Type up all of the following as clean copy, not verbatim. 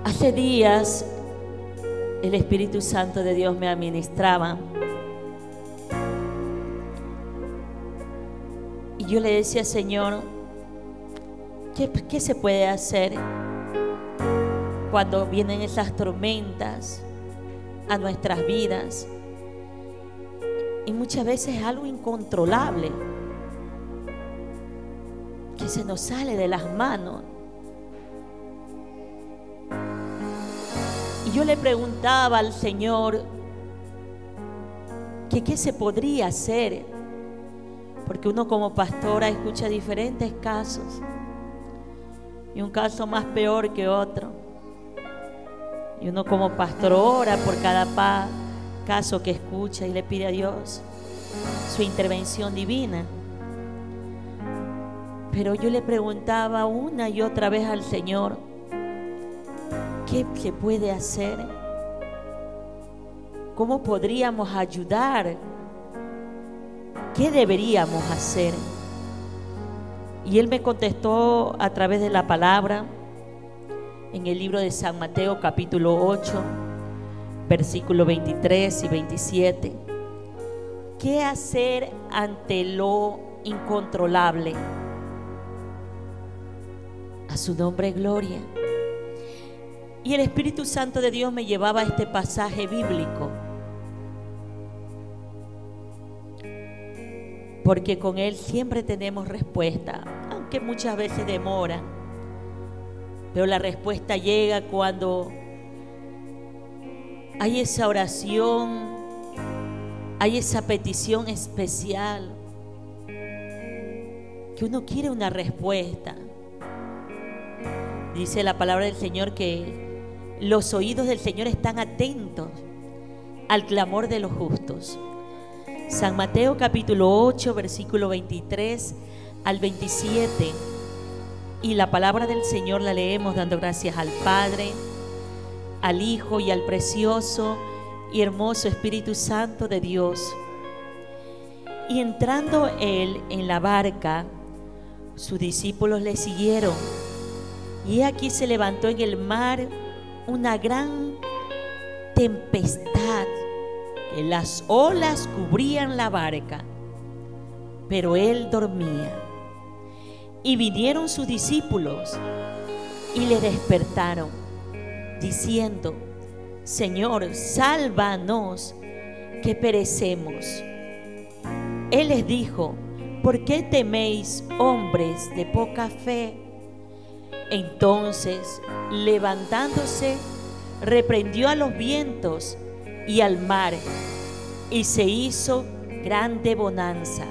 Hace días el Espíritu Santo de Dios me administraba y yo le decía: Señor, ¿qué se puede hacer cuando vienen esas tormentas a nuestras vidas? Y muchas veces es algo incontrolable que se nos sale de las manos. Y yo le preguntaba al Señor que qué se podría hacer, porque uno como pastora escucha diferentes casos y un caso más peor que otro, y uno como pastor ora por cada caso que escucha y le pide a Dios su intervención divina. Pero yo le preguntaba una y otra vez al Señor: ¿qué se puede hacer? ¿Cómo podríamos ayudar? ¿Qué deberíamos hacer? Y Él me contestó a través de la palabra en el libro de San Mateo capítulo 8, versículos 23 y 27. ¿Qué hacer ante lo incontrolable? A su nombre gloria. Y el Espíritu Santo de Dios me llevaba a este pasaje bíblico, porque con Él siempre tenemos respuesta, aunque muchas veces demora, pero la respuesta llega cuando hay esa oración, hay esa petición especial, que uno quiere una respuesta. Dice la palabra del Señor que los oídos del Señor están atentos al clamor de los justos. San Mateo capítulo 8, versículo 23 al 27. Y la palabra del Señor la leemos dando gracias al Padre, al Hijo y al precioso y hermoso Espíritu Santo de Dios. Y entrando Él en la barca, sus discípulos le siguieron. Y aquí se levantó en el mar una gran tempestad, que las olas cubrían la barca, pero Él dormía. Y vinieron sus discípulos y le despertaron, diciendo: Señor, sálvanos, que perecemos. Él les dijo: ¿por qué teméis, hombres de poca fe? Entonces, levantándose, reprendió a los vientos y al mar, y se hizo grande bonanza.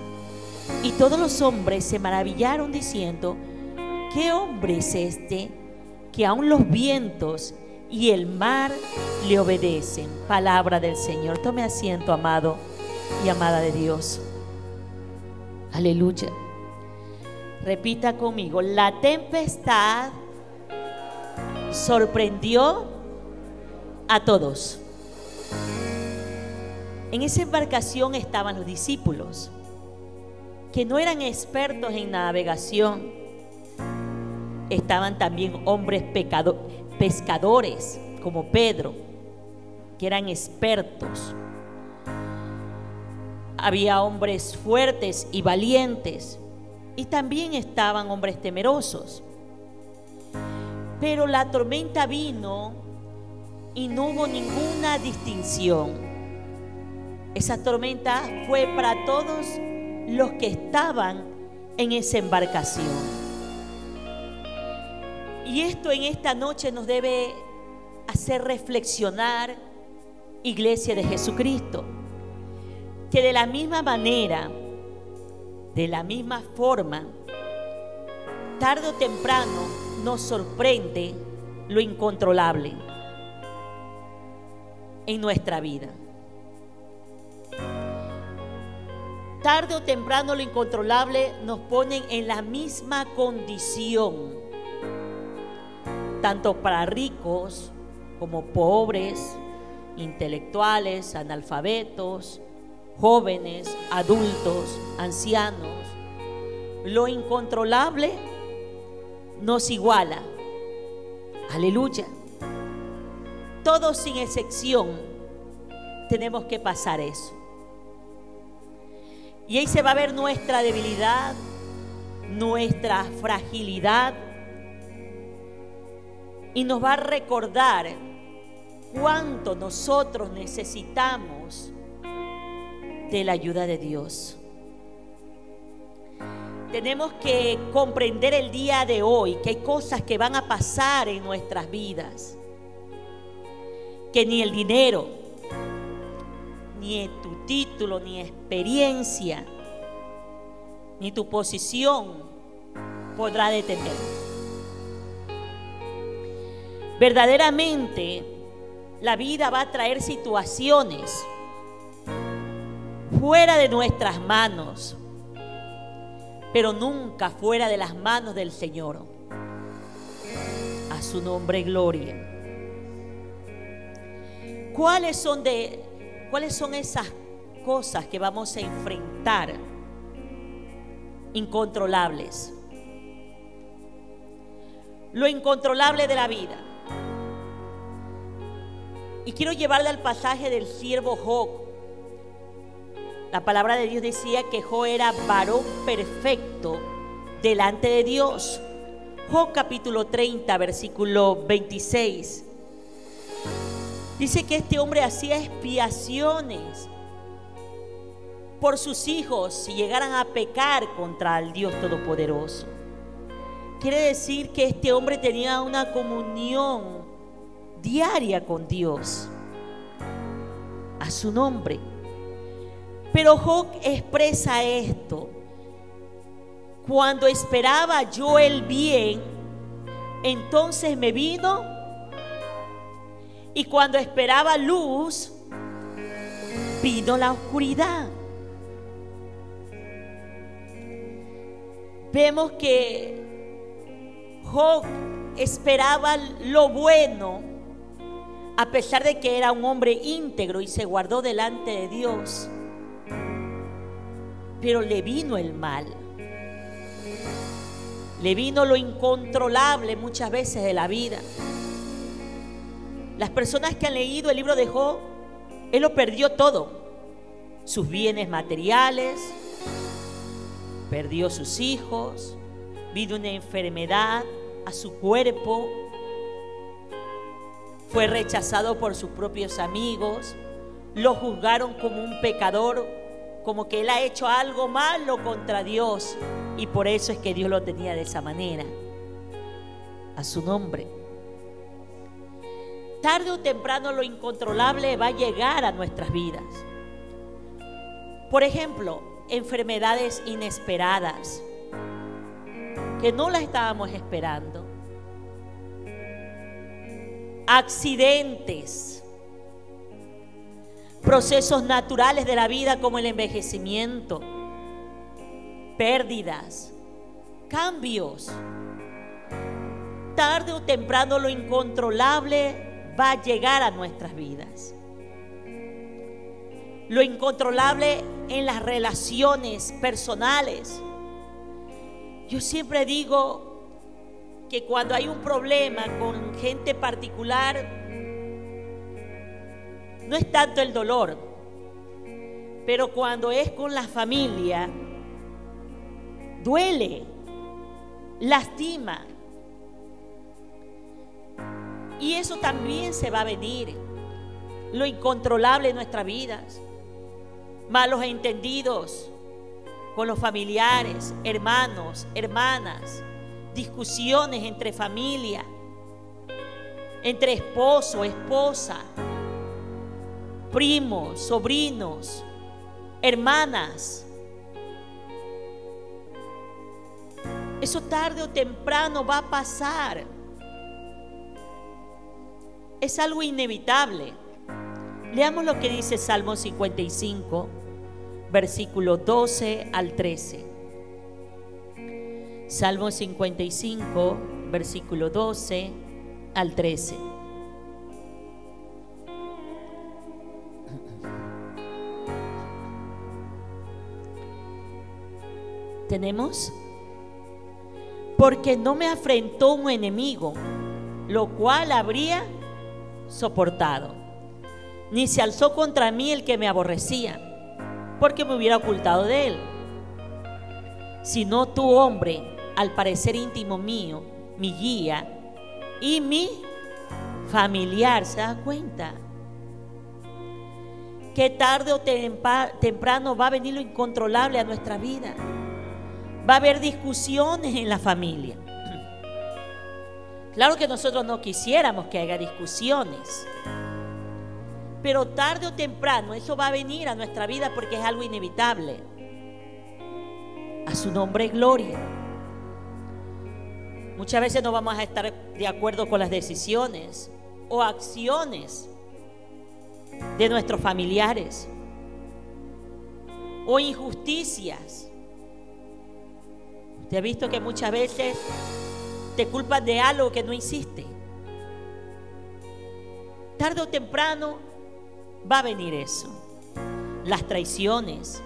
Y todos los hombres se maravillaron diciendo: ¿qué hombre es este, que aun los vientos y el mar le obedecen? Palabra del Señor. Tome asiento, amado y amada de Dios. Aleluya. Repita conmigo: la tempestad sorprendió a todos. En esa embarcación estaban los discípulos, que no eran expertos en navegación. Estaban también hombres pescadores, como Pedro, que eran expertos. Había hombres fuertes y valientes, y también estaban hombres temerosos. Pero la tormenta vino y no hubo ninguna distinción. Esa tormenta fue para todos los que estaban en esa embarcación. Y esto en esta noche nos debe hacer reflexionar, Iglesia de Jesucristo, que de la misma manera, de la misma forma, tarde o temprano nos sorprende lo incontrolable en nuestra vida. Tarde o temprano lo incontrolable nos pone en la misma condición, tanto para ricos como pobres, intelectuales, analfabetos, jóvenes, adultos, ancianos. Lo incontrolable nos iguala. Aleluya. todos sin excepción tenemos que pasar eso. Y ahí se va a ver nuestra debilidad, nuestra fragilidad, y nos va a recordar cuánto nosotros necesitamos de la ayuda de Dios. Tenemos que comprender el día de hoy que hay cosas que van a pasar en nuestras vidas, que ni el dinero, ni tu título, ni experiencia, ni tu posición podrá detener. Verdaderamente, la vida va a traer situaciones fuera de nuestras manos, pero nunca fuera de las manos del Señor. A su nombre, gloria. ¿Cuáles son esas cosas que vamos a enfrentar incontrolables? Lo incontrolable de la vida. Y quiero llevarle al pasaje del siervo Job. La palabra de Dios decía que Job era varón perfecto delante de Dios. Job capítulo 30, versículo 26. Dice que este hombre hacía expiaciones por sus hijos si llegaran a pecar contra el Dios Todopoderoso. Quiere decir que este hombre tenía una comunión diaria con Dios. A su nombre. Pero Job expresa esto: cuando esperaba yo el bien, entonces me vino, y cuando esperaba luz, vino la oscuridad. Vemos que Job esperaba lo bueno, a pesar de que era un hombre íntegro y se guardó delante de Dios. Pero le vino el mal, le vino lo incontrolable muchas veces de la vida. Las personas que han leído el libro de Job, él lo perdió todo: sus bienes materiales, perdió sus hijos, vino una enfermedad a su cuerpo, fue rechazado por sus propios amigos, lo juzgaron como un pecador, como que él ha hecho algo malo contra Dios, y por eso es que Dios lo tenía de esa manera. A su nombre. Tarde o temprano lo incontrolable va a llegar a nuestras vidas. Por ejemplo, enfermedades inesperadas que no las estábamos esperando, accidentes, procesos naturales de la vida como el envejecimiento, pérdidas, cambios. Tarde o temprano lo incontrolable va a llegar a nuestras vidas. Lo incontrolable en las relaciones personales. Yo siempre digo que cuando hay un problema con gente particular, no es tanto el dolor, pero cuando es con la familia, duele, lastima. Y eso también se va a venir. Lo incontrolable en nuestras vidas. Malos entendidos con los familiares, hermanos, hermanas, discusiones entre familia, entre esposo, esposa, primos, sobrinos, hermanas. Eso tarde o temprano va a pasar. Es algo inevitable. Leamos lo que dice Salmo 55, versículo 12 al 13. Salmo 55, versículo 12 al 13. ¿Tenemos? Porque no me afrentó un enemigo, lo cual habría soportado, ni se alzó contra mí el que me aborrecía, porque me hubiera ocultado de él. Sino tú, hombre, al parecer íntimo mío, mi guía y mi familiar. ¿Se da cuenta? Que tarde o temprano va a venir lo incontrolable a nuestra vida. Va a haber discusiones en la familia. Claro que nosotros no quisiéramos que haya discusiones, pero tarde o temprano eso va a venir a nuestra vida porque es algo inevitable. A su nombre, gloria. Muchas veces no vamos a estar de acuerdo con las decisiones o acciones de nuestros familiares o injusticias. Usted ha visto que muchas veces te culpan de algo que no hiciste. Tarde o temprano va a venir eso. Las traiciones,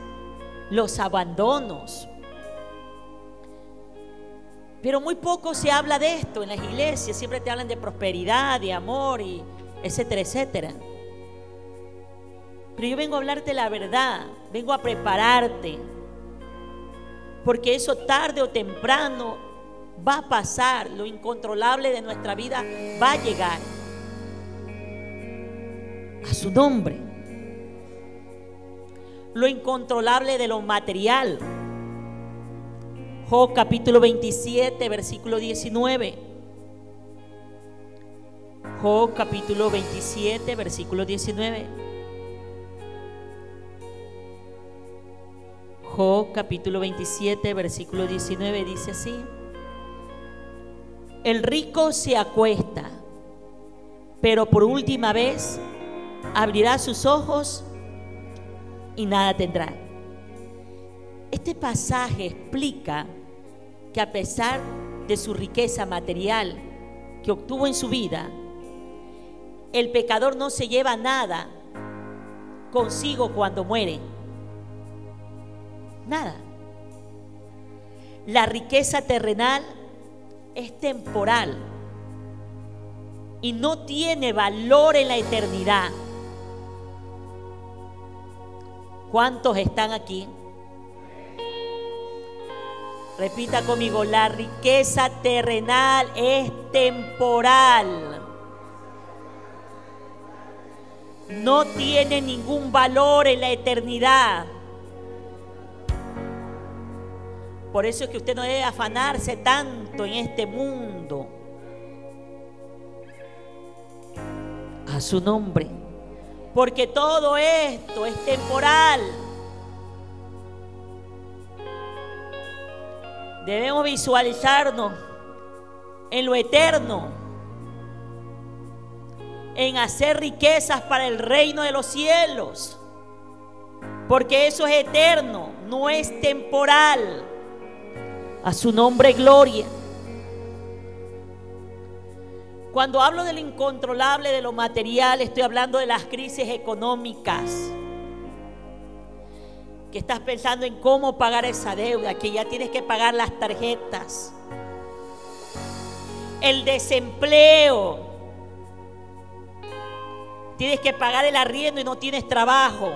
los abandonos. Pero muy poco se habla de esto en las iglesias. Siempre te hablan de prosperidad, de amor, y etcétera, etcétera. Pero yo vengo a hablarte la verdad, vengo a prepararte, porque eso tarde o temprano va a pasar. Lo incontrolable de nuestra vida va a llegar. A su nombre. Lo incontrolable de lo material. Job capítulo 27, versículo 19. Job capítulo 27, versículo 19. Job capítulo 27, versículo 19 dice así: el rico se acuesta, pero por última vez abrirá sus ojos y nada tendrá. Este pasaje explica que a pesar de su riqueza material que obtuvo en su vida, el pecador no se lleva nada consigo cuando muere. Nada. La riqueza terrenal es temporal y no tiene valor en la eternidad. ¿Cuántos están aquí? Repita conmigo: la riqueza terrenal es temporal. No tiene ningún valor en la eternidad. Por eso es que usted no debe afanarse tanto en este mundo. A su nombre. Porque todo esto es temporal. Debemos visualizarnos en lo eterno, en hacer riquezas para el reino de los cielos, porque eso es eterno, no es temporal. A su nombre, gloria. Cuando hablo de lo incontrolable de lo material, estoy hablando de las crisis económicas. Que estás pensando en cómo pagar esa deuda, que ya tienes que pagar las tarjetas. El desempleo. Tienes que pagar el arriendo y no tienes trabajo.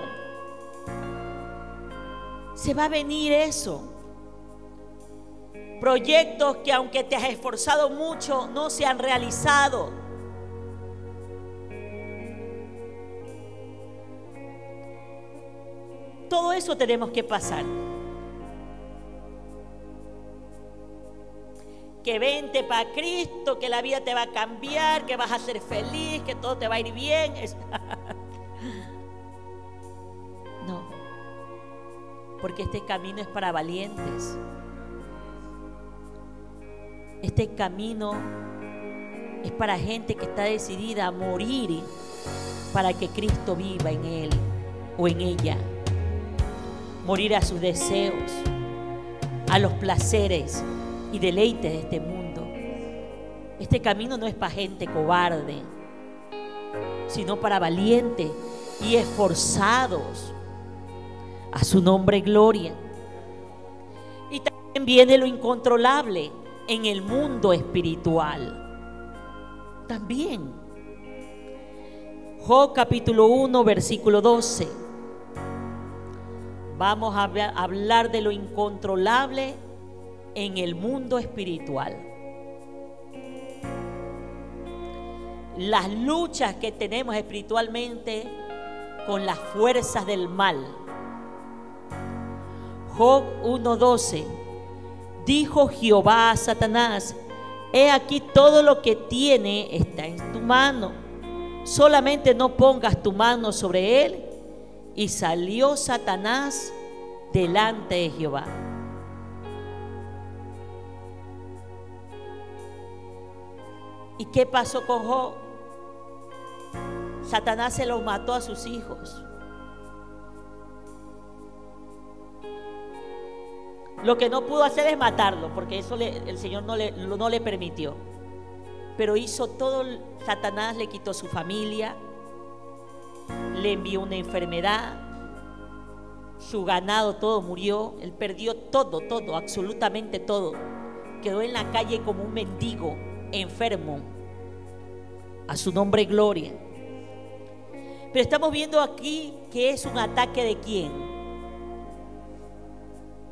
Se va a venir eso. Proyectos que aunque te has esforzado mucho no se han realizado. Todo eso tenemos que pasar. Que vente para Cristo, que la vida te va a cambiar, que vas a ser feliz, que todo te va a ir bien. No, porque este camino es para valientes. Este camino es para gente que está decidida a morir para que Cristo viva en él o en ella. Morir a sus deseos, a los placeres y deleites de este mundo. Este camino no es para gente cobarde, sino para valientes y esforzados. A su nombre, gloria. Y también viene lo incontrolable en el mundo espiritual. También Job capítulo 1, versículo 12. Vamos a hablar de lo incontrolable en el mundo espiritual. Las luchas que tenemos espiritualmente con las fuerzas del mal. Job 1:12. Dijo Jehová a Satanás: he aquí todo lo que tiene está en tu mano, solamente no pongas tu mano sobre él. Y salió Satanás delante de Jehová. ¿Y qué pasó con Job? Satanás se los mató a sus hijos. Lo que no pudo hacer es matarlo, porque eso el Señor no le permitió. Pero hizo todo. Satanás le quitó su familia, le envió una enfermedad, su ganado todo murió, él perdió todo, absolutamente todo. Quedó en la calle como un mendigo, enfermo. A su nombre gloria. Pero estamos viendo aquí que es un ataque de quién.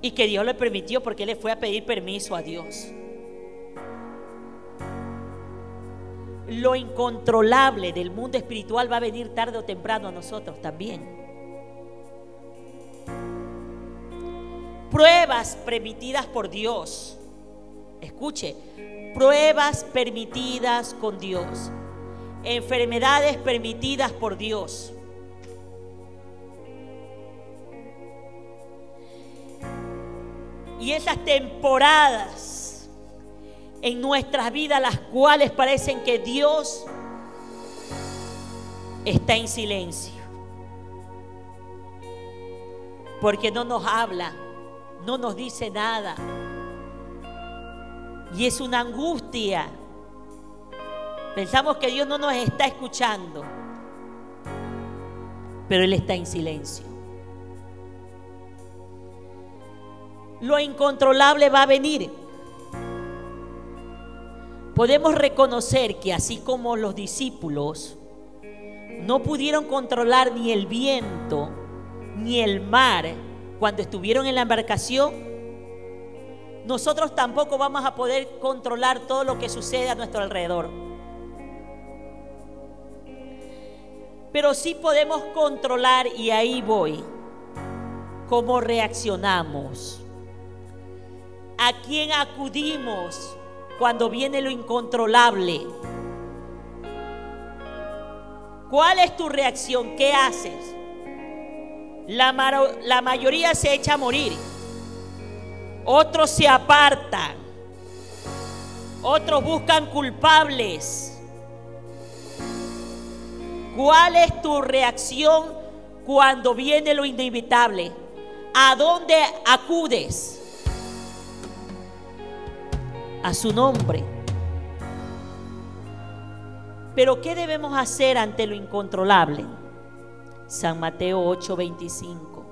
Y que Dios le permitió, porque él le fue a pedir permiso a Dios. Lo incontrolable del mundo espiritual va a venir tarde o temprano a nosotros también. Pruebas permitidas por Dios. Escuche, pruebas permitidas con Dios. Enfermedades permitidas por Dios. Y esas temporadas en nuestras vidas, las cuales parecen que Dios está en silencio, porque no nos habla, no nos dice nada, y es una angustia. Pensamos que Dios no nos está escuchando, pero Él está en silencio. Lo incontrolable va a venir. Podemos reconocer que así como los discípulos no pudieron controlar ni el viento ni el mar cuando estuvieron en la embarcación, nosotros tampoco vamos a poder controlar todo lo que sucede a nuestro alrededor. Pero sí podemos controlar, y ahí voy, cómo reaccionamos, a quién acudimos cuando viene lo incontrolable. ¿Cuál es tu reacción? ¿Qué haces? La mayoría se echa a morir, otros se apartan, otros buscan culpables. ¿Cuál es tu reacción cuando viene lo inevitable? ¿A dónde acudes? A su nombre. Pero ¿qué debemos hacer ante lo incontrolable? San Mateo 8:25.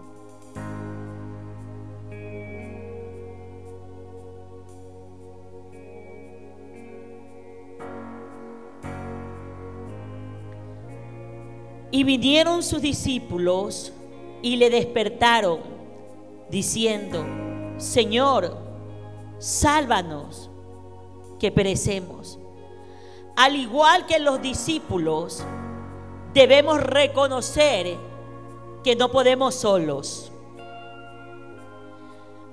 Y vinieron sus discípulos y le despertaron, diciendo: Señor, sálvanos, que perecemos. Al igual que los discípulos, debemos reconocer que no podemos solos.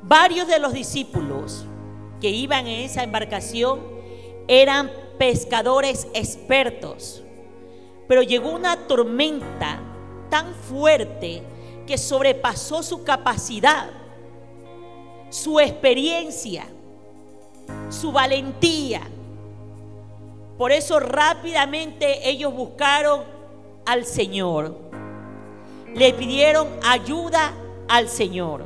Varios de los discípulos que iban en esa embarcación eran pescadores expertos, pero llegó una tormenta tan fuerte que sobrepasó su capacidad, su experiencia, su valentía. Por eso rápidamente ellos buscaron al Señor, le pidieron ayuda al Señor.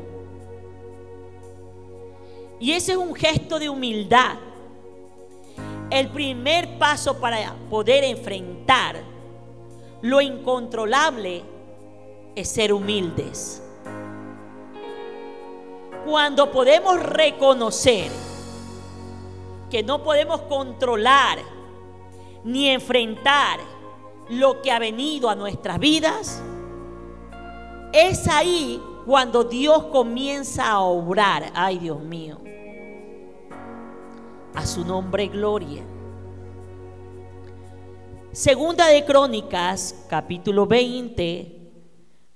Y ese es un gesto de humildad. El primer paso para poder enfrentar lo incontrolable es ser humildes. Cuando podemos reconocer que no podemos controlar, ni enfrentar, lo que ha venido a nuestras vidas, es ahí cuando Dios comienza a obrar. Ay, Dios mío, a su nombre gloria. Segunda de Crónicas, capítulo 20,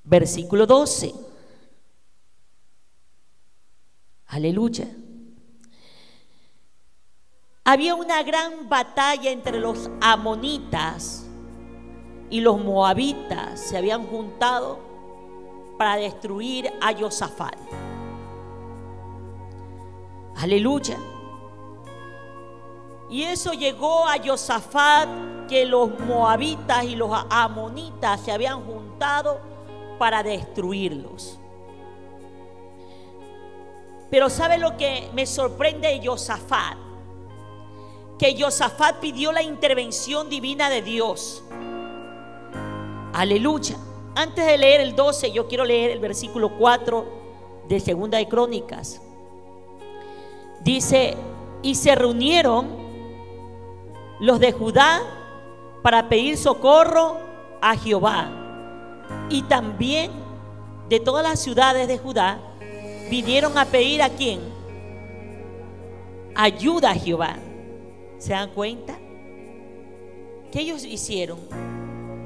versículo 12. Aleluya. Había una gran batalla entre los amonitas y los moabitas. Se habían juntado para destruir a Josafat. Aleluya. Y eso llegó a Josafat, que los moabitas y los amonitas se habían juntado para destruirlos. Pero ¿sabe lo que me sorprende de Josafat? Que Josafat pidió la intervención divina de Dios. Aleluya. Antes de leer el 12, yo quiero leer el versículo 4 de Segunda de Crónicas. Dice: y se reunieron los de Judá para pedir socorro a Jehová, y también de todas las ciudades de Judá vinieron a pedir ¿a quién? Ayuda a Jehová. ¿Se dan cuenta? ¿Qué ellos hicieron?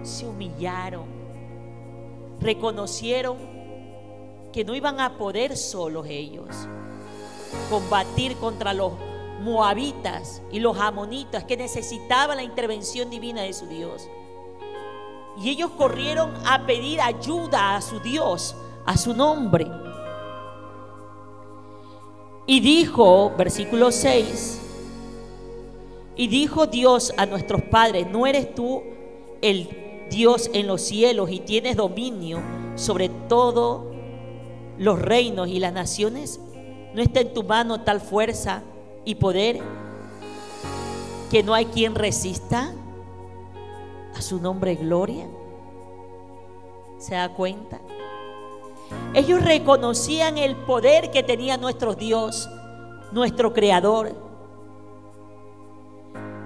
Se humillaron, reconocieron que no iban a poder solos ellos combatir contra los moabitas y los amonitas, que necesitaban la intervención divina de su Dios. Y ellos corrieron a pedir ayuda a su Dios, a su nombre. Y dijo, versículo 6, y dijo Dios a nuestros padres: ¿no eres tú el Dios en los cielos y tienes dominio sobre todos los reinos y las naciones? ¿No está en tu mano tal fuerza y poder que no hay quien resista? A su nombre gloria. ¿Se da cuenta? Ellos reconocían el poder que tenía nuestro Dios, nuestro Creador.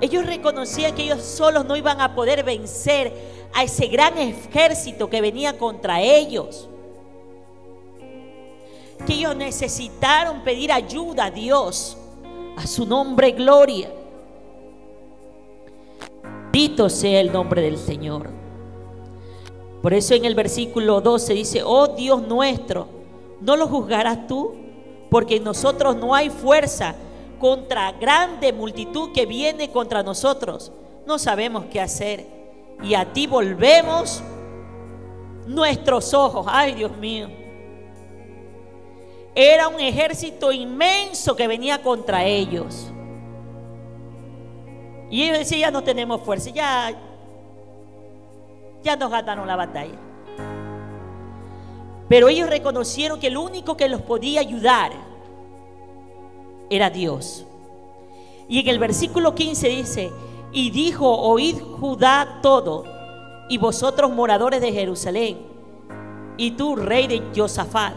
Ellos reconocían que ellos solos no iban a poder vencer a ese gran ejército que venía contra ellos, que ellos necesitaron pedir ayuda a Dios. A su nombre gloria. Bendito sea el nombre del Señor. Por eso en el versículo 12 dice: oh Dios nuestro, ¿no lo juzgarás tú? Porque en nosotros no hay fuerza contra grande multitud que viene contra nosotros. No sabemos qué hacer, y a ti volvemos nuestros ojos. Ay, Dios mío. Era un ejército inmenso que venía contra ellos. Y ellos decían: ya no tenemos fuerza, ya nos ganaron la batalla. Pero ellos reconocieron que el único que los podía ayudar era Dios. Y en el versículo 15 dice: y dijo: oíd Judá todo, y vosotros moradores de Jerusalén, y tú, rey de Josafat,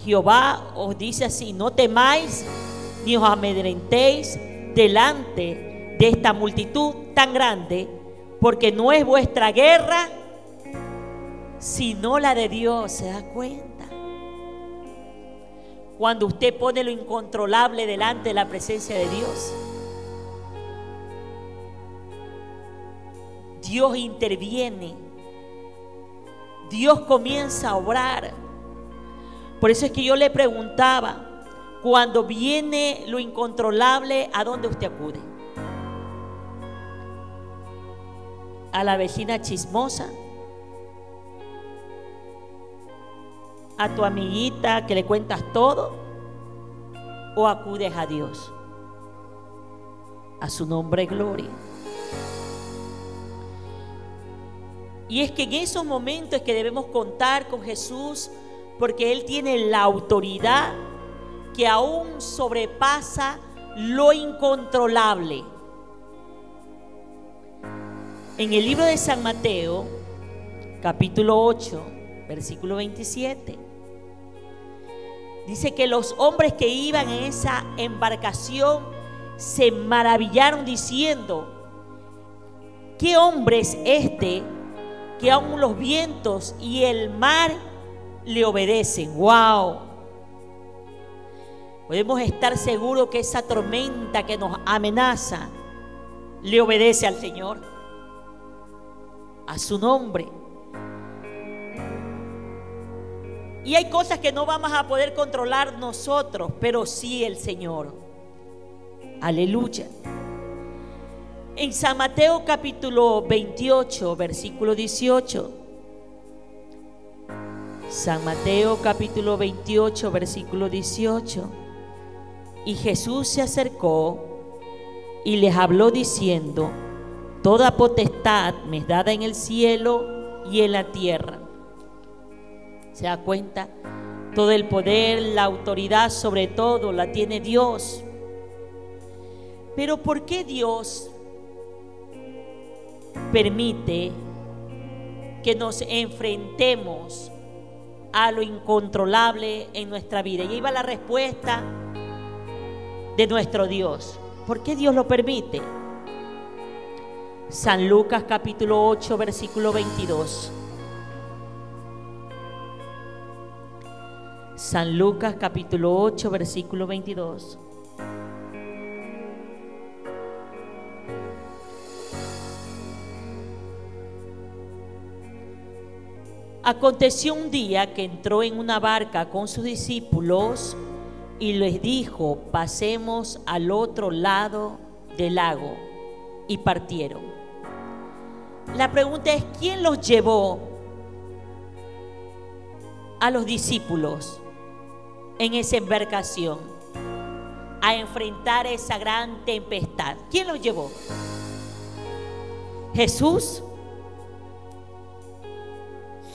Jehová os dice así: no temáis ni os amedrentéis delante de esta multitud tan grande, porque no es vuestra guerra sino la de Dios. ¿Se da cuenta? Cuando usted pone lo incontrolable delante de la presencia de Dios, Dios interviene, Dios comienza a obrar. Por eso es que yo le preguntaba: cuando viene lo incontrolable, ¿a dónde usted acude? ¿A la vecina chismosa? ¿A tu amiguita que le cuentas todo? ¿O acudes a Dios? A su nombre gloria. Y es que en esos momentos es que debemos contar con Jesús, porque Él tiene la autoridad que aún sobrepasa lo incontrolable. En el libro de San Mateo, capítulo 8, versículo 27, dice que los hombres que iban en esa embarcación se maravillaron diciendo: ¿qué hombre es este que aun los vientos y el mar le obedecen? ¡Wow! Podemos estar seguros que esa tormenta que nos amenaza le obedece al Señor, a su nombre. Y hay cosas que no vamos a poder controlar nosotros, pero sí el Señor. Aleluya. En San Mateo capítulo 28, versículo 18. San Mateo capítulo 28, versículo 18. Y Jesús se acercó y les habló diciendo: toda potestad me es dada en el cielo y en la tierra. ¿Se da cuenta? Todo el poder, la autoridad sobre todo la tiene Dios. Pero ¿por qué Dios permite que nos enfrentemos a lo incontrolable en nuestra vida? Y ahí va la respuesta de nuestro Dios. ¿Por qué Dios lo permite? San Lucas capítulo 8, versículo 22. San Lucas capítulo 8, versículo 22. Aconteció un día que entró en una barca con sus discípulos y les dijo: pasemos al otro lado del lago. Y partieron. La pregunta es: ¿quién los llevó a los discípulos en esa embarcación a enfrentar esa gran tempestad? ¿Quién los llevó? ¿Jesús?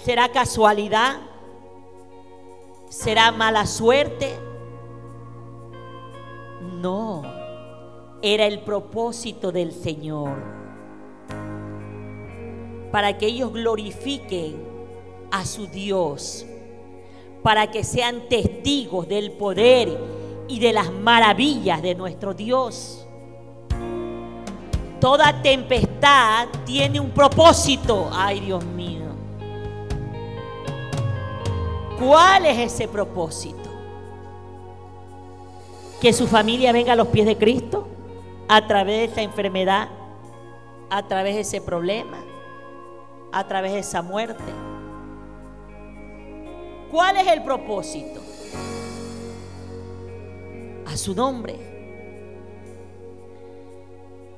¿Será casualidad? ¿Será mala suerte? No, era el propósito del Señor, para que ellos glorifiquen a su Dios, para que sean testigos del poder y de las maravillas de nuestro Dios. Toda tempestad tiene un propósito. Ay, Dios mío. ¿Cuál es ese propósito? Que su familia venga a los pies de Cristo a través de esa enfermedad, a través de ese problema, a través de esa muerte. ¿Cuál es el propósito? A su nombre.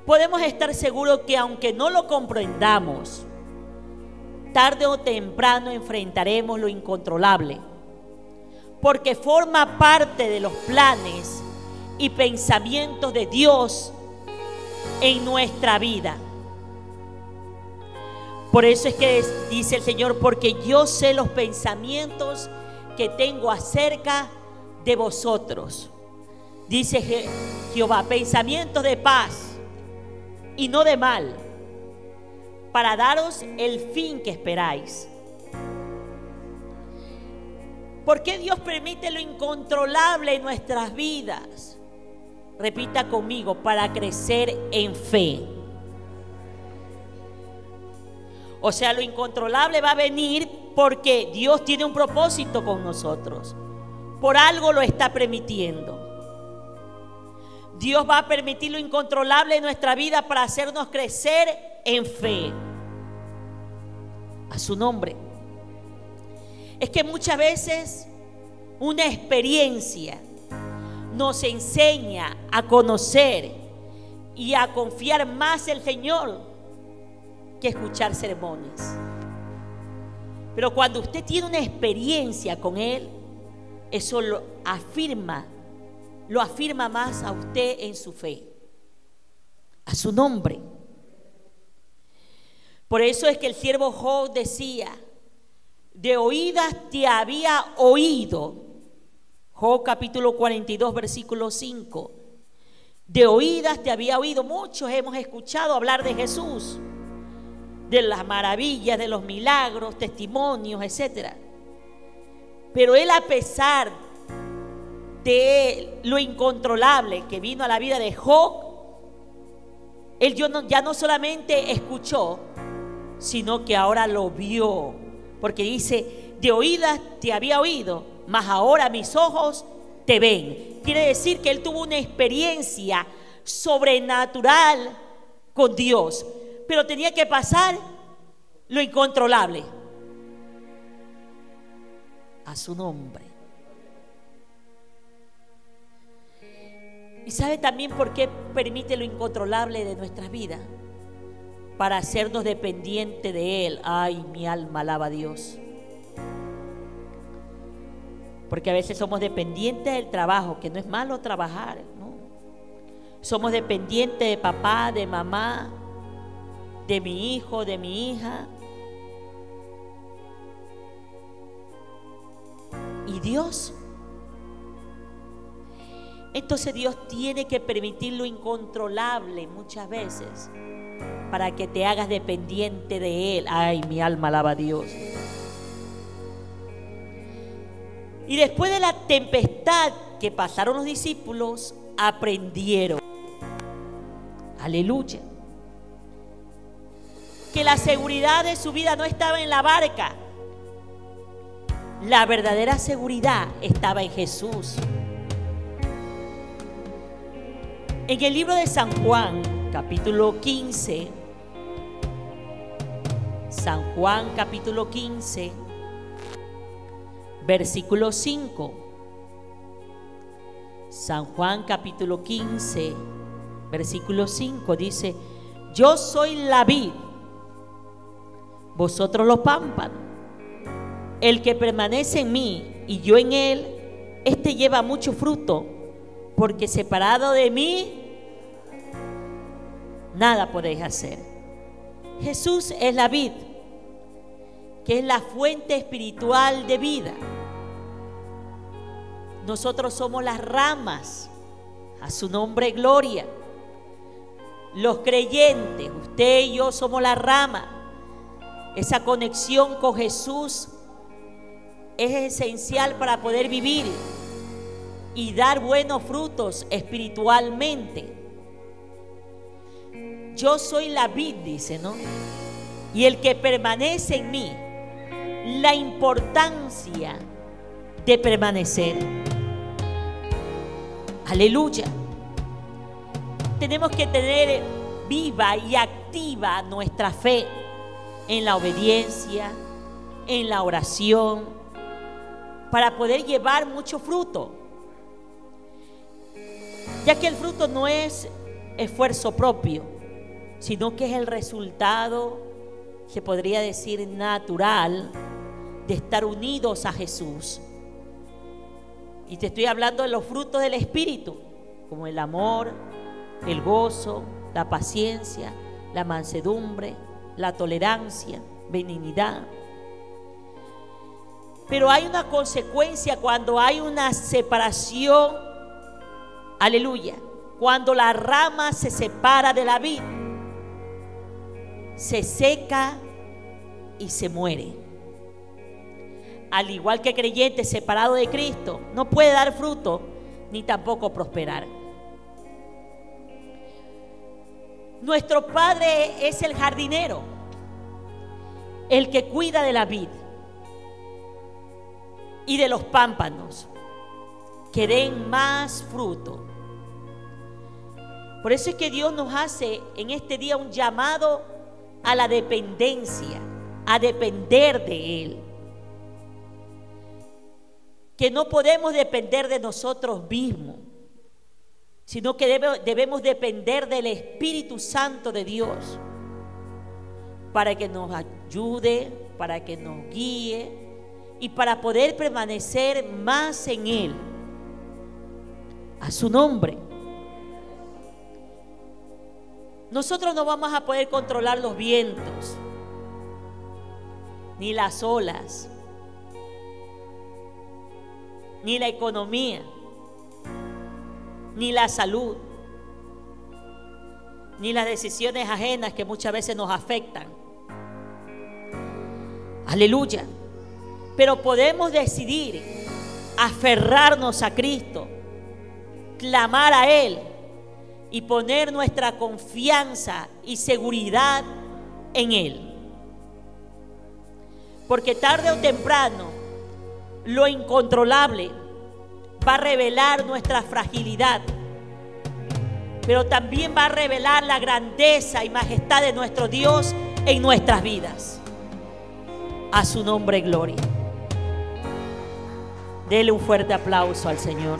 Podemos estar seguros que aunque no lo comprendamos, tarde o temprano enfrentaremos lo incontrolable, porque forma parte de los planes y pensamientos de Dios en nuestra vida. Por eso es que dice el Señor: porque yo sé los pensamientos que tengo acerca de vosotros, dice Jehová, pensamientos de paz y no de mal, para daros el fin que esperáis. ¿Por qué Dios permite lo incontrolable en nuestras vidas? Repita conmigo: para crecer en fe. O sea, lo incontrolable va a venir porque Dios tiene un propósito con nosotros. Por algo lo está permitiendo. Dios va a permitir lo incontrolable en nuestra vida para hacernos crecer en fe. A su nombre. Es que muchas veces una experiencia nos enseña a conocer y a confiar más en el Señor que escuchar sermones. Pero cuando usted tiene una experiencia con Él, eso lo afirma más a usted en su fe. A su nombre. Por eso es que el siervo Job decía: de oídas te había oído. Job capítulo 42, versículo 5. De oídas te había oído. Muchos hemos escuchado hablar de Jesús, de las maravillas, de los milagros, testimonios, etc. Pero él, a pesar de lo incontrolable que vino a la vida de Job, Él ya no solamente escuchó, sino que ahora lo vio. Porque dice, de oídas te había oído, mas ahora mis ojos te ven. Quiere decir que él tuvo una experiencia sobrenatural con Dios, pero tenía que pasar lo incontrolable. A su nombre. ¿Y sabe también por qué permite lo incontrolable de nuestras vidas? Para hacernos dependientes de Él. Ay, mi alma alaba a Dios. Porque a veces somos dependientes del trabajo, que no es malo trabajar, ¿no? Somos dependientes de papá, de mamá, de mi hijo, de mi hija. ¿Y Dios? Entonces Dios tiene que permitir lo incontrolable muchas veces para que te hagas dependiente de Él. Ay, mi alma alaba a Dios. Y después de la tempestad que pasaron los discípulos, aprendieron. Aleluya. Que la seguridad de su vida no estaba en la barca. La verdadera seguridad estaba en Jesús. En el libro de San Juan, capítulo 15, San Juan, capítulo 15, versículo 5. San Juan, capítulo 15, versículo 5 dice: yo soy la vid, vosotros los pámpanos. El que permanece en mí y yo en él, este lleva mucho fruto, porque separado de mí nada podéis hacer. Jesús es la vid, que es la fuente espiritual de vida. Nosotros somos las ramas. A su nombre, gloria. Los creyentes, usted y yo somos la rama. Esa conexión con Jesús es esencial para poder vivir y dar buenos frutos espiritualmente. Yo soy la vid, dice, ¿no? Y el que permanece en mí. La importancia de permanecer. Aleluya. Tenemos que tener viva y activa nuestra fe en la obediencia, en la oración, para poder llevar mucho fruto. Ya que el fruto no es esfuerzo propio, sino que es el resultado, se podría decir, natural de estar unidos a Jesús. Y te estoy hablando de los frutos del Espíritu, como el amor, el gozo, la paciencia, la mansedumbre, la tolerancia, benignidad. Pero hay una consecuencia cuando hay una separación. Aleluya. Cuando la rama se separa de la vid, se seca y se muere. Al igual que creyente separado de Cristo, no puede dar fruto ni tampoco prosperar. Nuestro Padre es el jardinero, el que cuida de la vid y de los pámpanos, que den más fruto. Por eso es que Dios nos hace en este día un llamado a la dependencia, a depender de Él. Que no podemos depender de nosotros mismos, sino que debemos depender del Espíritu Santo de Dios para que nos ayude, para que nos guíe y para poder permanecer más en Él. A su nombre. Nosotros no vamos a poder controlar los vientos, ni las olas, ni la economía, ni la salud, ni las decisiones ajenas que muchas veces nos afectan. Aleluya. Pero podemos decidir aferrarnos a Cristo, clamar a Él y poner nuestra confianza y seguridad en Él. Porque tarde o temprano, lo incontrolable va a revelar nuestra fragilidad, pero también va a revelar la grandeza y majestad de nuestro Dios en nuestras vidas. A su nombre, gloria. Dele un fuerte aplauso al Señor.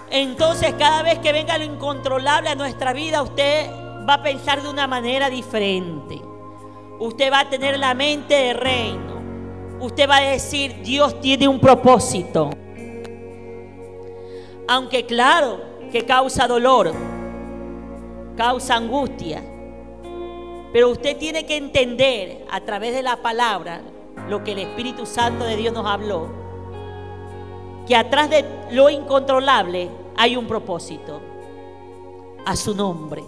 Entonces, cada vez que venga lo incontrolable a nuestra vida, usted va a pensar de una manera diferente. Usted va a tener la mente de reino. Usted va a decir, Dios tiene un propósito. Aunque claro que causa dolor, causa angustia, pero usted tiene que entender a través de la palabra lo que el Espíritu Santo de Dios nos habló, que atrás de lo incontrolable hay un propósito. A su nombre.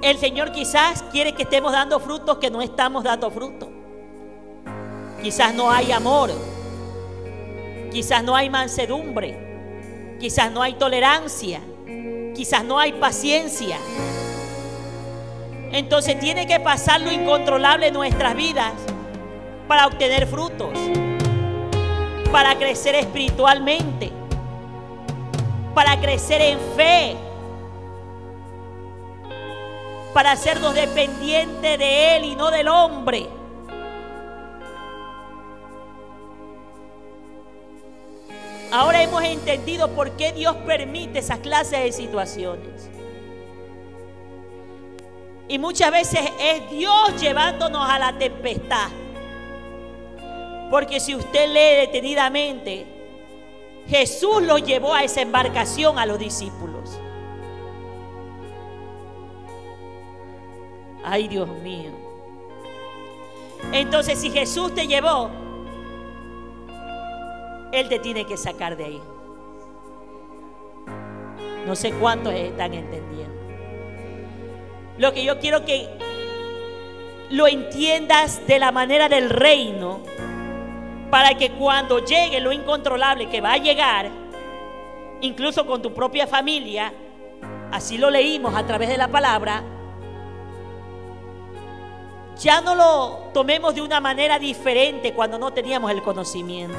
El Señor quizás quiere que estemos dando frutos que no estamos dando frutos. Quizás no hay amor, quizás no hay mansedumbre, quizás no hay tolerancia, quizás no hay paciencia. Entonces tiene que pasar lo incontrolable en nuestras vidas para obtener frutos, para crecer espiritualmente, para crecer en fe, para hacernos dependientes de Él y no del hombre. Ahora hemos entendido por qué Dios permite esas clases de situaciones. Y muchas veces es Dios llevándonos a la tempestad. Porque si usted lee detenidamente, Jesús los llevó a esa embarcación a los discípulos. Ay, Dios mío. Entonces, si Jesús te llevó, Él te tiene que sacar de ahí. No sé cuántos están entendiendo. Lo que yo quiero que lo entiendas de la manera del reino, para que cuando llegue lo incontrolable que va a llegar, incluso con tu propia familia, así lo leímos a través de la palabra, ya no lo tomemos de una manera diferente cuando no teníamos el conocimiento,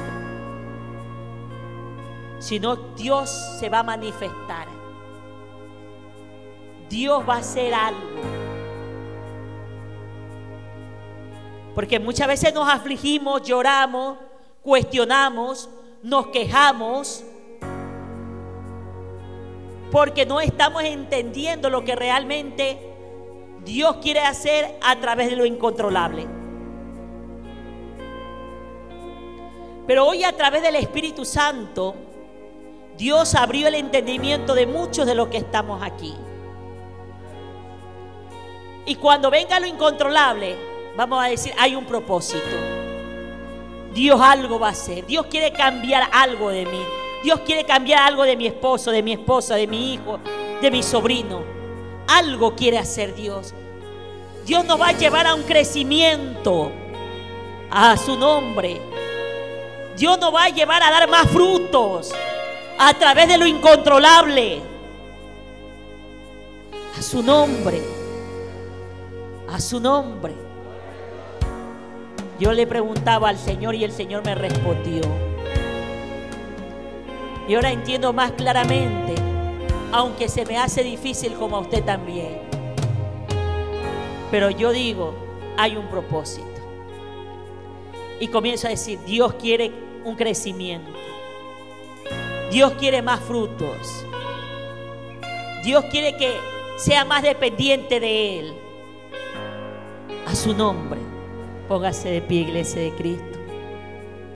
sino Dios se va a manifestar. Dios va a hacer algo. Porque muchas veces nos afligimos, lloramos, cuestionamos, nos quejamos, porque no estamos entendiendo lo que realmente Dios quiere hacer a través de lo incontrolable. Pero hoy, a través del Espíritu Santo, Dios abrió el entendimiento de muchos de los que estamos aquí. Y cuando venga lo incontrolable, vamos a decir, hay un propósito. Dios algo va a hacer. Dios quiere cambiar algo de mí. Dios quiere cambiar algo de mi esposo, de mi esposa, de mi hijo, de mi sobrino. Algo quiere hacer Dios. Dios nos va a llevar a un crecimiento. A su nombre. Dios nos va a llevar a dar más frutos a través de lo incontrolable. A su nombre. A su nombre. Yo le preguntaba al Señor y el Señor me respondió. Y ahora entiendo más claramente, aunque se me hace difícil como a usted también. Pero yo digo, hay un propósito. Y comienzo a decir, Dios quiere un crecimiento. Dios quiere más frutos. Dios quiere que sea más dependiente de Él. A su nombre. Póngase de pie, iglesia de Cristo.